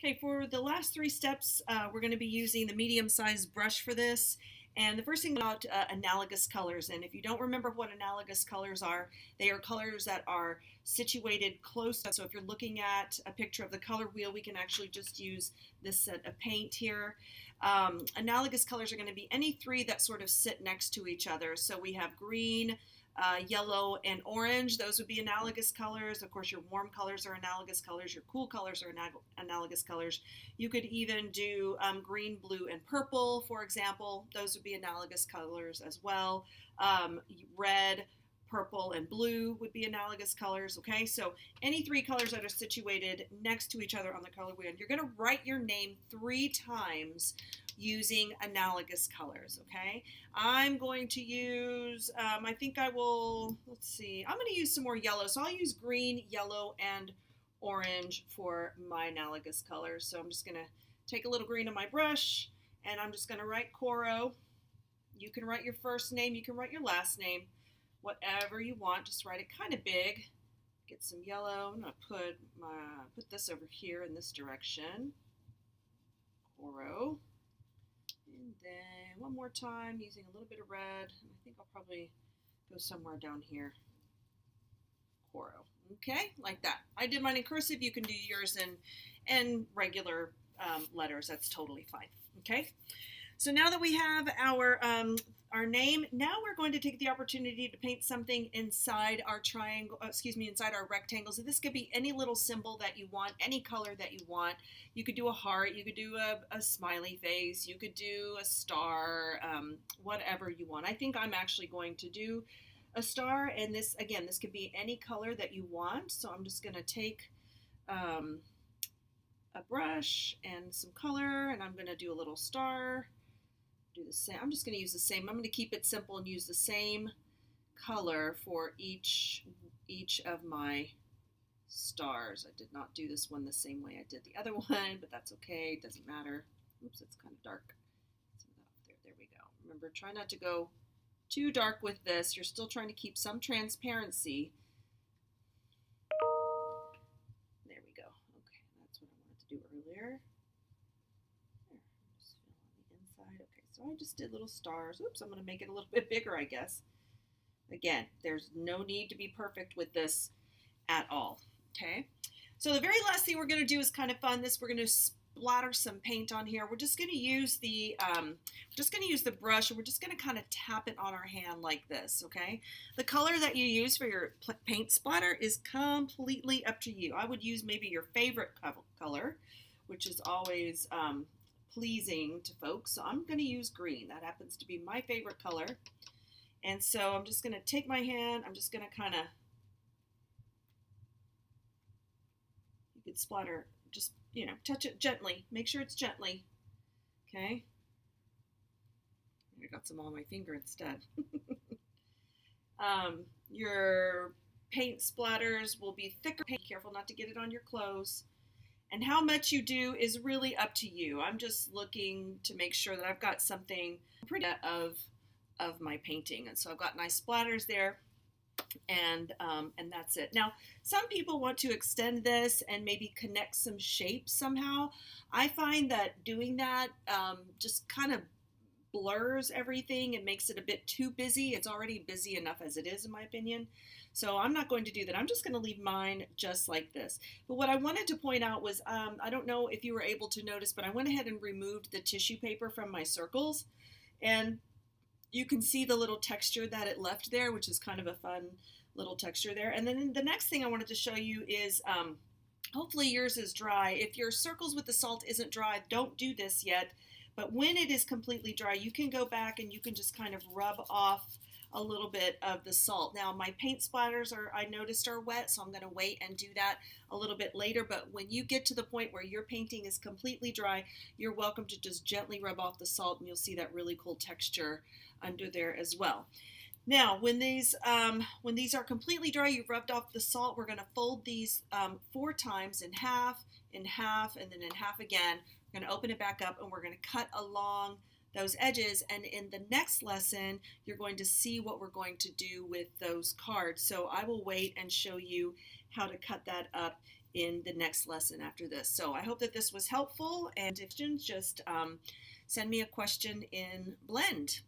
Okay, for the last three steps, we're going to be using the medium-sized brush for this. And the first thing about analogous colors, and if you don't remember what analogous colors are, they are colors that are situated close. So if you're looking at a picture of the color wheel, we can actually just use this set of paint here. Analogous colors are going to be any three that sort of sit next to each other. So we have green, yellow, and orange. Those would be analogous colors. Of course, your warm colors are analogous colors. Your cool colors are analogous colors. You could even do green, blue, and purple, for example. Those would be analogous colors as well. Red, purple, and blue would be analogous colors. Okay, so any three colors that are situated next to each other on the color wheel. You're going to write your name 3 times using analogous colors. Okay, I'm going to use, I think I will, let's see, I'm going to use some more yellow. So I'll use green, yellow, and orange for my analogous colors. So I'm just going to take a little green on my brush and I'm just going to write Coro. You can write your first name, you can write your last name, whatever you want. Just write it kind of big. Get some yellow. I'm going to put this over here in this direction. Coro. And then one more time using a little bit of red. I think I'll probably go somewhere down here. Coro. Okay, like that. I did mine in cursive. You can do yours in regular letters. That's totally fine. Okay. So now that we have our name, now we're going to take the opportunity to paint something inside our triangle, inside our rectangle. So this could be any little symbol that you want, any color that you want. You could do a heart, you could do a smiley face, you could do a star, whatever you want. I think I'm actually going to do a star, and this could be any color that you want. So I'm just going to take a brush and some color, and I'm going to do a little star. Do the same. I'm just going to use the same. I'm going to keep it simple and use the same color for each of my stars. I did not do this one the same way I did the other one, but that's okay. It doesn't matter. Oops, it's kind of dark. There we go. Remember, try not to go too dark with this. You're still trying to keep some transparency. There we go. Okay, that's what I wanted to do earlier. So I just did little stars. Oops, I'm going to make it a little bit bigger, I guess. Again, there's no need to be perfect with this at all. Okay. So the very last thing we're going to do is kind of fun. We're going to splatter some paint on here. We're just going to use the brush, and we're just going to kind of tap it on our hand like this. Okay. The color that you use for your paint splatter is completely up to you. I would use maybe your favorite color, which is always pleasing to folks. So I'm going to use green. That happens to be my favorite color. And so I'm just going to take my hand. I'm just going to kind of, you could splatter, just, touch it gently. Make sure it's gently. Okay. I got some on my finger instead. Your paint splatters will be thicker. Be careful not to get it on your clothes. And how much you do is really up to you. I'm just looking to make sure that I've got something pretty of my painting. And so I've got nice splatters there, and that's it. Now, some people want to extend this and maybe connect some shapes somehow. I find that doing that just kind of blurs everything and makes it a bit too busy. It's already busy enough as it is, in my opinion. So I'm not going to do that. I'm just going to leave mine just like this. But what I wanted to point out was, I don't know if you were able to notice, but I went ahead and removed the tissue paper from my circles. And you can see the little texture that it left there, which is kind of a fun little texture there. And then the next thing I wanted to show you is, hopefully yours is dry. If your circles with the salt isn't dry, don't do this yet. But when it is completely dry, you can go back and you can just kind of rub off a little bit of the salt. Now my paint splatters I noticed are wet, so I'm going to wait and do that a little bit later. But when you get to the point where your painting is completely dry, you're welcome to just gently rub off the salt, and you'll see that really cool texture under there as well. Now, when these are completely dry, you've rubbed off the salt, we're going to fold these 4 times in half, and then in half again. We're going to open it back up, and we're going to cut along those edges, and in the next lesson you're going to see what we're going to do with those cards. So I will wait and show you how to cut that up in the next lesson after this. So I hope that this was helpful, and if you just send me a question in Blend.